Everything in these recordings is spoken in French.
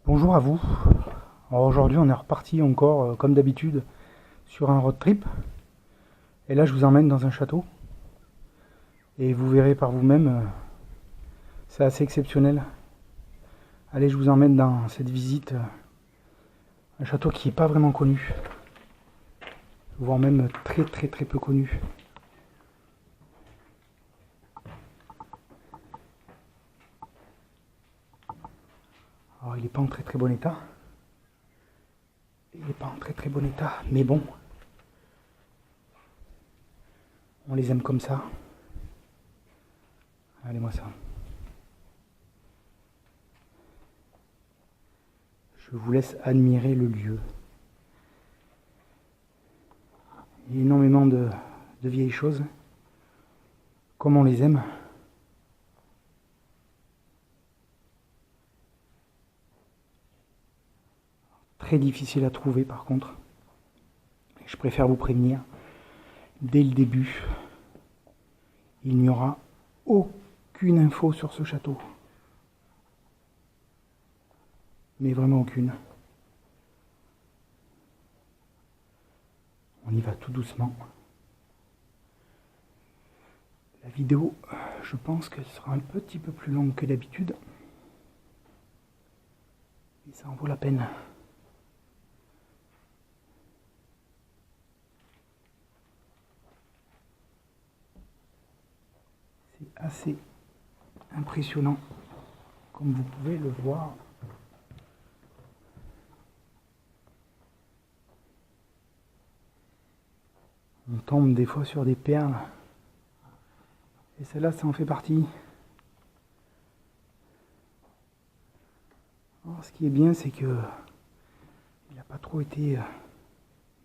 Bonjour à vous. Alors aujourd'hui on est reparti encore comme d'habitude sur un road trip. Et là je vous emmène dans un château. Et vous verrez par vous-même, c'est assez exceptionnel. Allez, je vous emmène dans cette visite. Un château qui n'est pas vraiment connu. Voire même très peu connu. Alors il n'est pas en très bon état. Il n'est pas en très bon état. Mais bon, on les aime comme ça. Allez-moi ça. Je vous laisse admirer le lieu. Il y a énormément de vieilles choses. Comme on les aime. Très difficile à trouver par contre. Je préfère vous prévenir. Dès le début, il n'y aura aucune info sur ce château. Mais vraiment aucune. On y va tout doucement. La vidéo, je pense qu'elle sera un petit peu plus longue que d'habitude. Et ça en vaut la peine. C'est assez impressionnant, comme vous pouvez le voir. On tombe des fois sur des perles. Et celle-là, ça en fait partie. Alors, ce qui est bien, c'est que il n'a pas trop été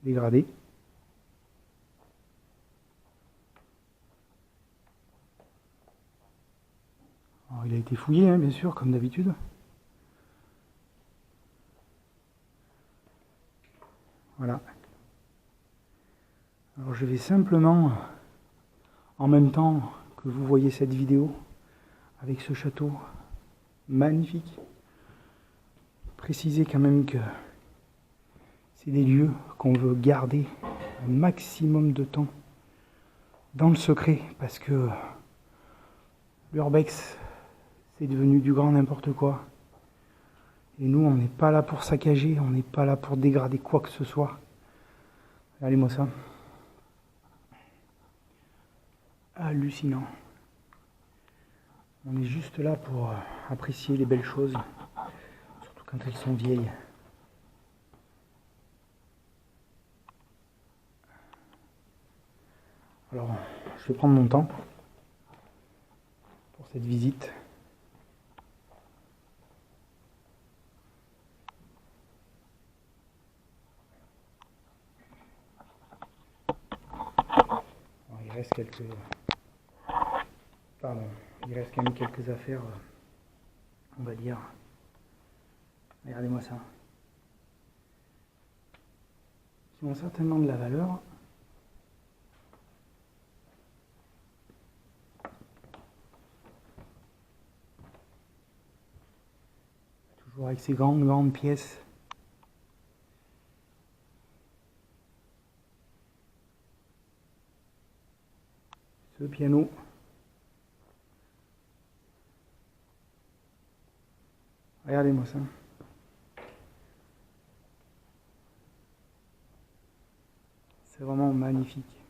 dégradé. Alors, il a été fouillé, hein, bien sûr, comme d'habitude. Voilà. Alors je vais simplement, en même temps que vous voyez cette vidéo, avec ce château magnifique, préciser quand même que c'est des lieux qu'on veut garder un maximum de temps dans le secret, parce que l'urbex, c'est devenu du grand n'importe quoi. Et nous, on n'est pas là pour saccager, on n'est pas là pour dégrader quoi que ce soit. Regardez-moi ça. Hallucinant. On est juste là pour apprécier les belles choses, surtout quand elles sont vieilles. Alors, je vais prendre mon temps pour cette visite. Alors, il reste quelques... Pardon, il reste quand même quelques affaires, on va dire. Regardez-moi ça. Qui ont certainement de la valeur. Toujours avec ces grandes pièces. Ce piano. Regardez-moi ça. C'est vraiment magnifique.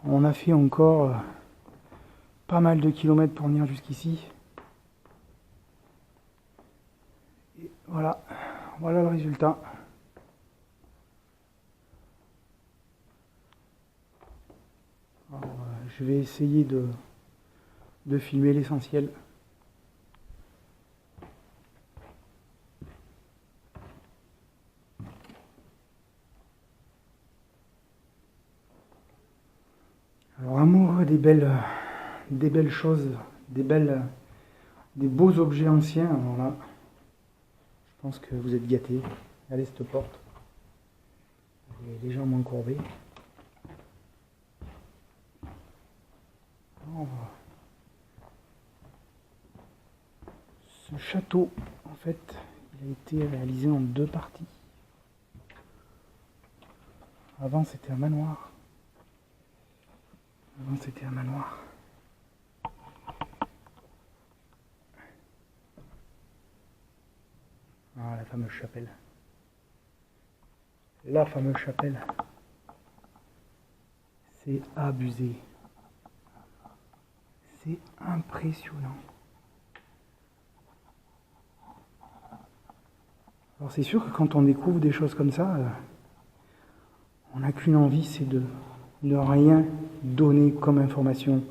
On a fait encore pas mal de kilomètres pour venir jusqu'ici. Et voilà, voilà le résultat. Alors, je vais essayer de filmer l'essentiel. Alors, amoureux des belles choses, des beaux objets anciens, alors là, je pense que vous êtes gâtés. Regardez cette porte. Elle est légèrement courbée. Oh. Ce château, en fait, il a été réalisé en 2 parties. Avant, c'était un manoir. Ah, la fameuse chapelle. La fameuse chapelle. C'est abusé. C'est impressionnant. Alors c'est sûr que quand on découvre des choses comme ça, on n'a qu'une envie, c'est de ne rien donner comme information.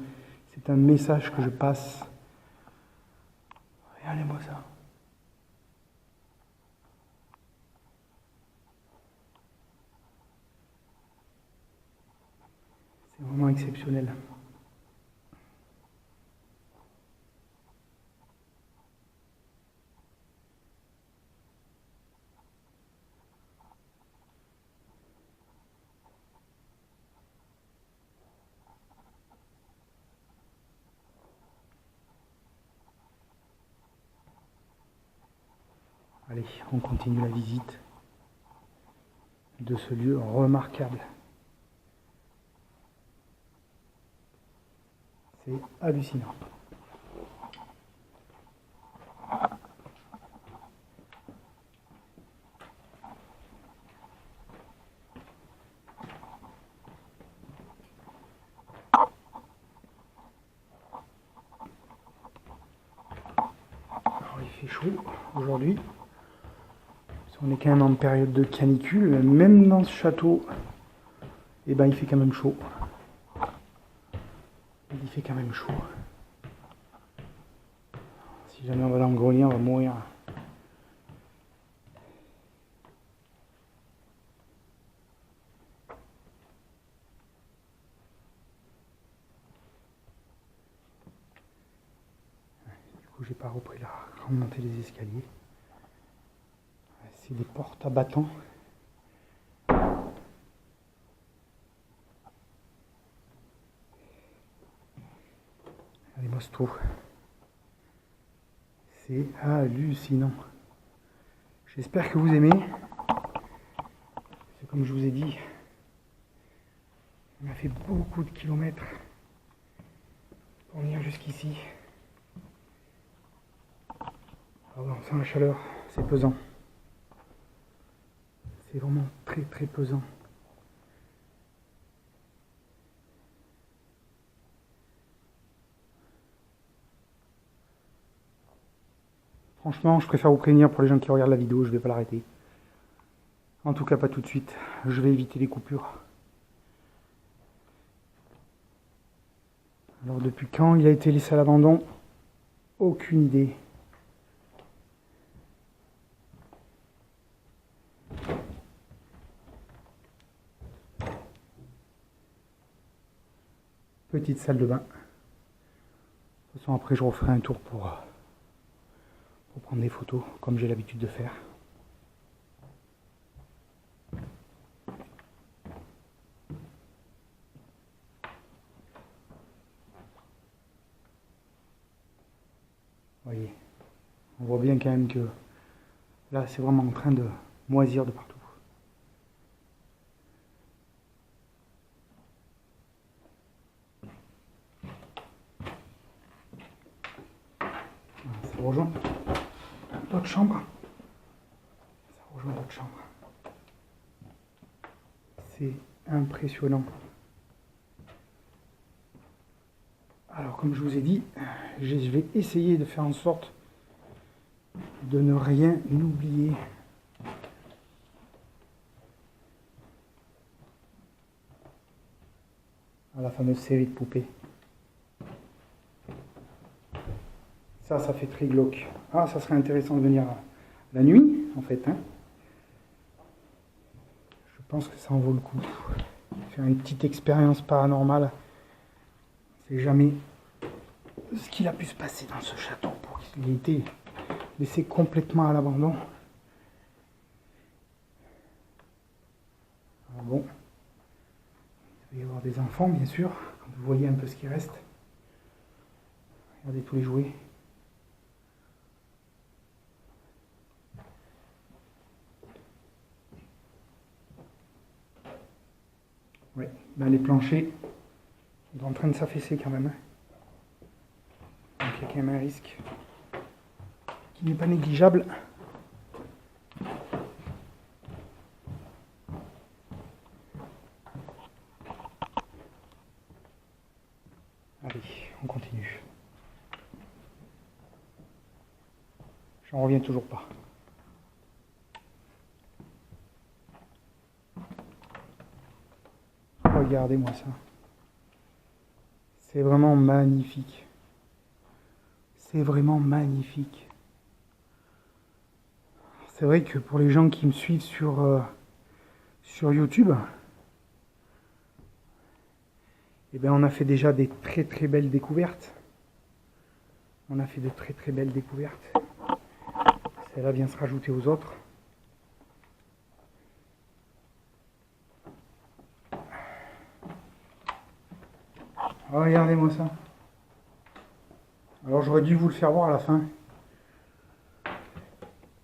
C'est un message que je passe. Regardez-moi ça. C'est vraiment exceptionnel. Allez, on continue la visite de ce lieu remarquable. C'est hallucinant. Alors, il fait chaud aujourd'hui. On est quand même en période de canicule. Même dans ce château, eh ben, il fait quand même chaud. Il fait quand même chaud. Si jamais on va dans le grenier, on va mourir. Du coup, j'ai pas repris la grande montée des escaliers. C'est des portes à bâtons. Regardez-moi ce trou. C'est hallucinant. J'espère que vous aimez. C'est comme je vous ai dit, on a fait beaucoup de kilomètres pour venir jusqu'ici. Ah ouais, on sent la chaleur, c'est pesant. C'est vraiment très très pesant. Franchement, je préfère vous prévenir pour les gens qui regardent la vidéo, je vais pas l'arrêter. En tout cas, pas tout de suite. Je vais éviter les coupures. Alors, depuis quand il a été laissé à l'abandon? Aucune idée. Petite salle de bain. De toute façon, après, je referai un tour pour prendre des photos, comme j'ai l'habitude de faire. Vous voyez, on voit bien quand même que là, c'est vraiment en train de moisir de partout. Ça rejoint d'autres chambres. C'est impressionnant. Alors, comme je vous ai dit, je vais essayer de faire en sorte de ne rien oublier. À la fameuse série de poupées. Ça fait très glauque. Ah, ça serait intéressant de venir la nuit, en fait. Hein. Je pense que ça en vaut le coup. Faire une petite expérience paranormale. On ne sait jamais ce qu'il a pu se passer dans ce château pour qu'il ait été laissé complètement à l'abandon. Alors bon, il va y avoir des enfants, bien sûr. Quand vous voyez un peu ce qui reste. Regardez tous les jouets. ben, les planchers sont en train de s'affaisser quand même. Donc il y a quand même un risque qui n'est pas négligeable. Allez, on continue. J'en reviens toujours pas. Regardez-moi ça. C'est vraiment magnifique. C'est vraiment magnifique. C'est vrai que pour les gens qui me suivent sur YouTube, eh bien, on a fait déjà des très très belles découvertes. On a fait de très très belles découvertes. Celle-là vient se rajouter aux autres. Regardez-moi ça. Alors j'aurais dû vous le faire voir à la fin.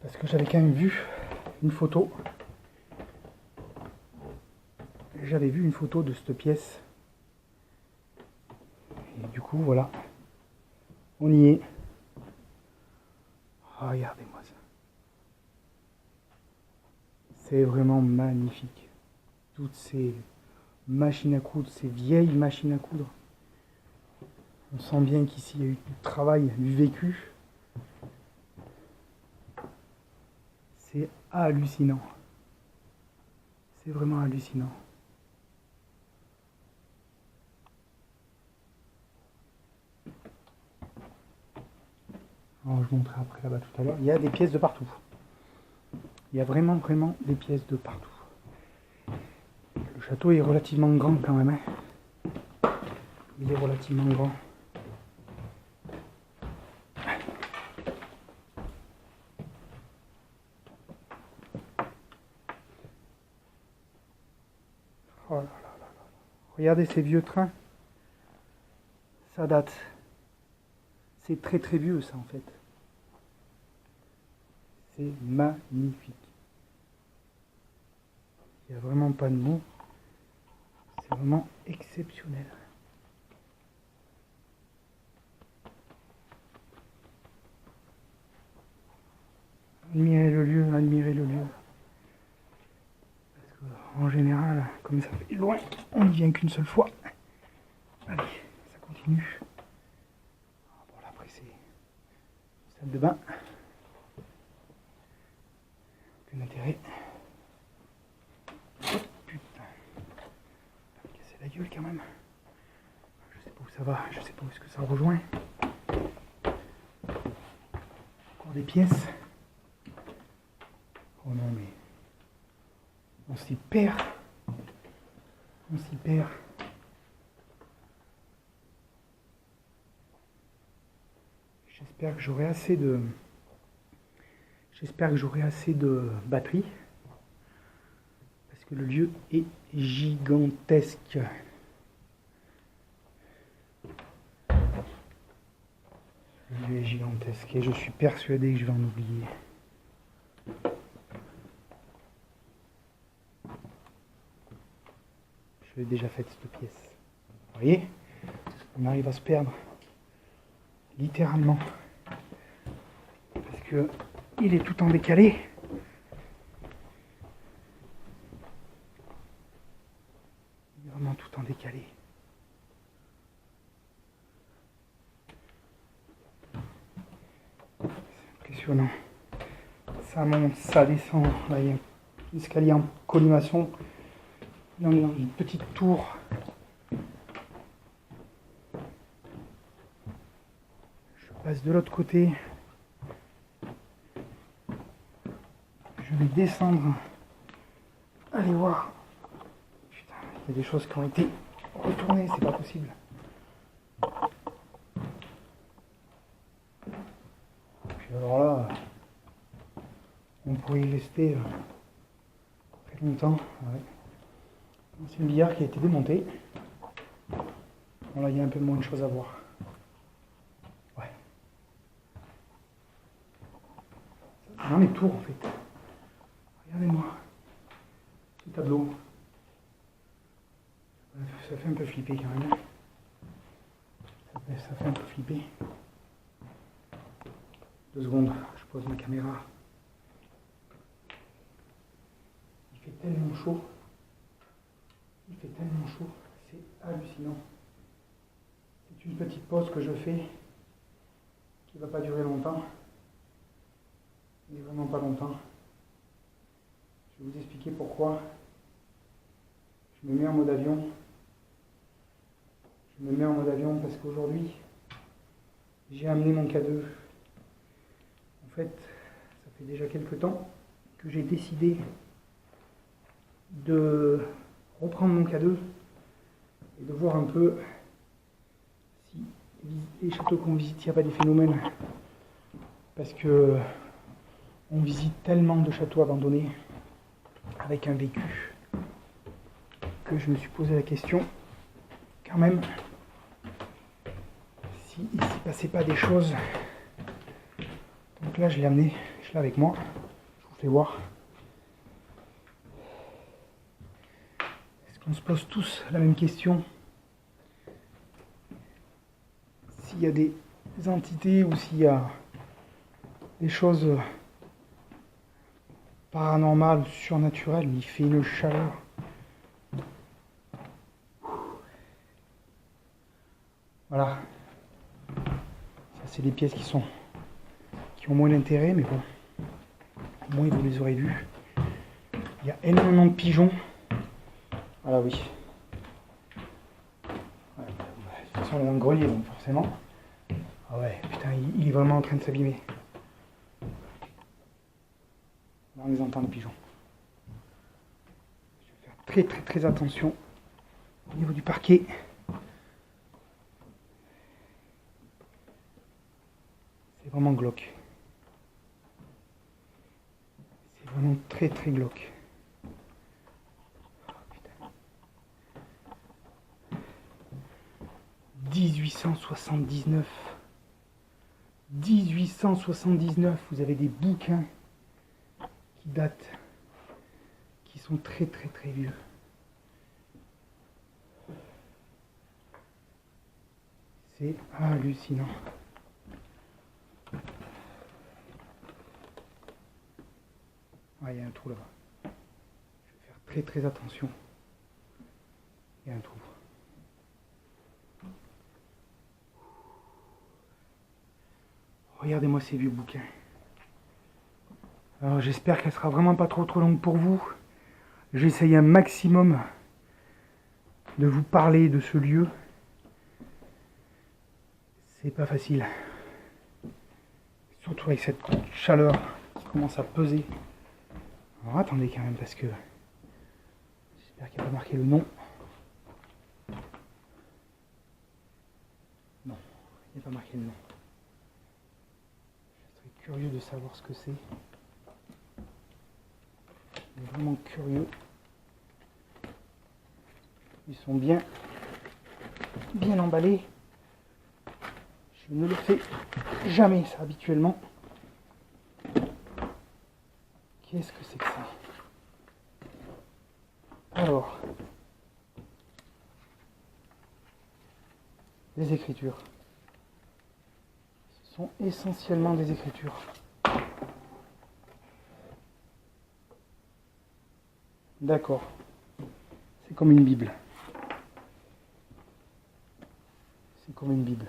Parce que j'avais quand même vu une photo. J'avais vu une photo de cette pièce. Et du coup, voilà. On y est. Regardez-moi ça. C'est vraiment magnifique. Toutes ces machines à coudre, ces vieilles machines à coudre. On sent bien qu'ici il y a eu du travail, du vécu. C'est hallucinant. C'est vraiment hallucinant. Alors, je vous montrerai après là-bas tout à l'heure. Il y a des pièces de partout. Il y a vraiment des pièces de partout. Le château est relativement grand quand même. Hein. Il est relativement grand. Oh là là là là. Regardez ces vieux trains. Ça date. C'est très très vieux ça en fait. C'est magnifique. Il n'y a vraiment pas de mots. C'est vraiment exceptionnel. Admirez le lieu, admirez le lieu. Parce qu'en général, comme ça fait loin, on n'y vient qu'une seule fois. Allez, ça continue. Bon là après c'est salle de bain. Aucun intérêt. Oh putain. Casser la gueule quand même. Je sais pas où ça va, je sais pas où est-ce que ça rejoint. Encore des pièces. Oh non mais on s'y perd. On s'y perd. J'espère que j'aurai assez de batterie. Parce que le lieu est gigantesque. Le lieu est gigantesque et je suis persuadé que je vais en oublier. Je l'ai déjà faite cette pièce. Vous voyez, on arrive à se perdre littéralement parce que il est tout en décalé. Il est vraiment tout en décalé. C'est impressionnant. Ça monte, ça descend. Là, il y a un escalier en colimaçon. Là, on est dans une petite tour. Je passe de l'autre côté. Je vais descendre. Allez voir. Putain, il y a des choses qui ont été retournées, c'est pas possible. Puis alors là, on pourrait y rester très longtemps. Ouais. C'est une billard qui a été démontée. Bon là, il y a un peu moins de choses à voir. Ouais. C'est dans les tours en fait. Regardez-moi. Ce tableau. Ça fait un peu flipper quand même. Ça fait un peu flipper. 2 secondes, je pose ma caméra. Il fait tellement chaud. Il fait tellement chaud. C'est hallucinant. C'est une petite pause que je fais qui ne va pas durer longtemps. Mais vraiment pas longtemps. Je vais vous expliquer pourquoi. Je me mets en mode avion. Je me mets en mode avion parce qu'aujourd'hui, j'ai amené mon K2. En fait, ça fait déjà quelques temps que j'ai décidé de reprendre mon K2 et de voir un peu si les châteaux qu'on visite, il n'y a pas des phénomènes. Parce que on visite tellement de châteaux abandonnés avec un vécu que je me suis posé la question quand même si il ne s'y passait pas des choses. Donc là je l'ai amené, je l'ai avec moi, je vous fais voir. Est-ce qu'on se pose tous la même question? S'il y a des entités ou s'il y a des choses paranormales, surnaturelles, mais il fait une chaleur. Voilà. Ça c'est des pièces qui ont moins d'intérêt, mais bon. Au moins vous les aurez vus. Il y a énormément de pigeons. Voilà, oui. Ouais, de toute façon on est dans le grenier, donc forcément. Ah ouais, putain, il est vraiment en train de s'abîmer. Là, on les entend, les pigeons. Je vais faire très attention au niveau du parquet. C'est vraiment glauque. C'est vraiment très glauque. Oh, putain. 1879. 1879, vous avez des bouquins qui datent, qui sont très vieux. C'est hallucinant. Ah, il y a un trou là-bas. Je vais faire très attention. Il y a un trou. Regardez-moi ces vieux bouquins. Alors j'espère qu'elle sera vraiment pas trop longue pour vous. J'essaye un maximum de vous parler de ce lieu. C'est pas facile. Surtout avec cette chaleur qui commence à peser. Alors attendez quand même parce que j'espère qu'il n'y a pas marqué le nom. Non, il n'y a pas marqué le nom. Je serais curieux de savoir ce que c'est. Vraiment curieux. Ils sont bien emballés. Je ne le fais jamais ça habituellement. Qu'est-ce que c'est que ça? Alors, des écritures. Ce sont essentiellement des écritures. D'accord. C'est comme une Bible. C'est comme une Bible.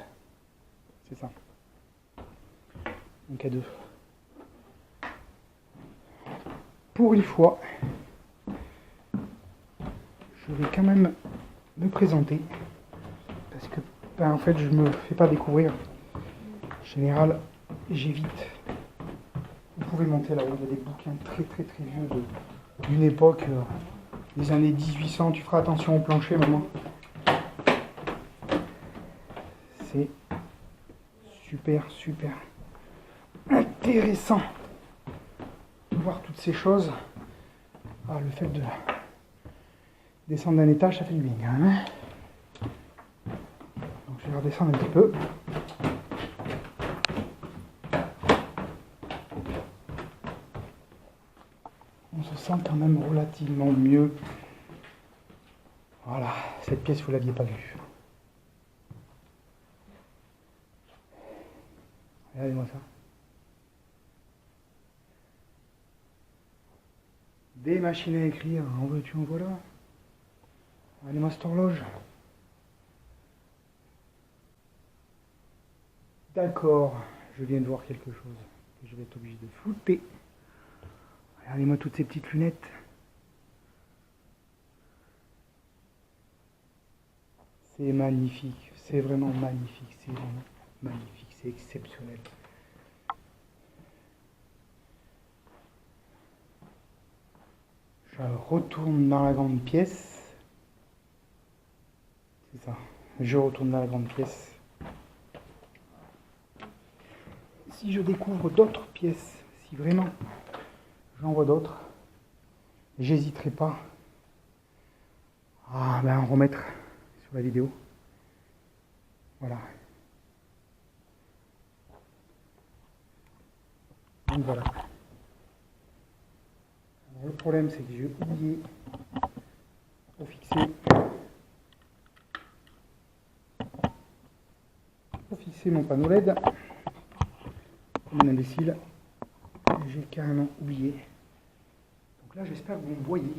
C'est ça. Donc à deux. Pour une fois, je vais quand même me présenter. Parce que, en fait, je me fais pas découvrir. En général, j'évite. Vous pouvez monter là-haut, il y a des bouquins très vieux d'une époque, des années 1800. Tu feras attention au plancher, maman. C'est super intéressant de voir toutes ces choses. Ah, le fait de descendre d'un étage, ça fait du bien quand même. Hein. Donc je vais redescendre un petit peu. On se sent quand même relativement mieux. Voilà, cette pièce vous l'aviez pas vue. Regardez-moi ça. Des machines à écrire, en veux-tu, en voilà. Regardez-moi cette horloge. D'accord, je viens de voir quelque chose que je vais être obligé de flouter. Regardez-moi toutes ces petites lunettes. C'est magnifique, c'est vraiment magnifique, c'est vraiment magnifique, c'est exceptionnel. Je retourne dans la grande pièce. C'est ça, je retourne dans la grande pièce. Si je découvre d'autres pièces, si vraiment j'en vois d'autres, j'hésiterai pas à en remettre sur la vidéo. Voilà. Donc voilà. Alors, le problème, c'est que j'ai oublié pour fixer mon panneau LED. Comme un imbécile, j'ai carrément oublié. Donc là, j'espère que vous me voyez.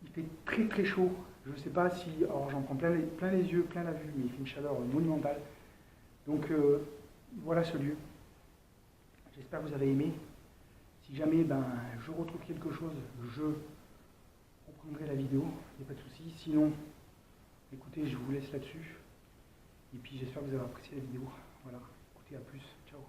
Il fait très très chaud. Je ne sais pas si... Alors j'en prends plein les yeux, plein la vue, mais il fait une chaleur monumentale. Donc voilà ce lieu. J'espère que vous avez aimé. Si jamais je retrouve quelque chose, je reprendrai la vidéo. Il n'y a pas de souci. Sinon, écoutez, je vous laisse là-dessus. Et puis j'espère que vous avez apprécié la vidéo. Voilà. Écoutez, à plus. Ciao.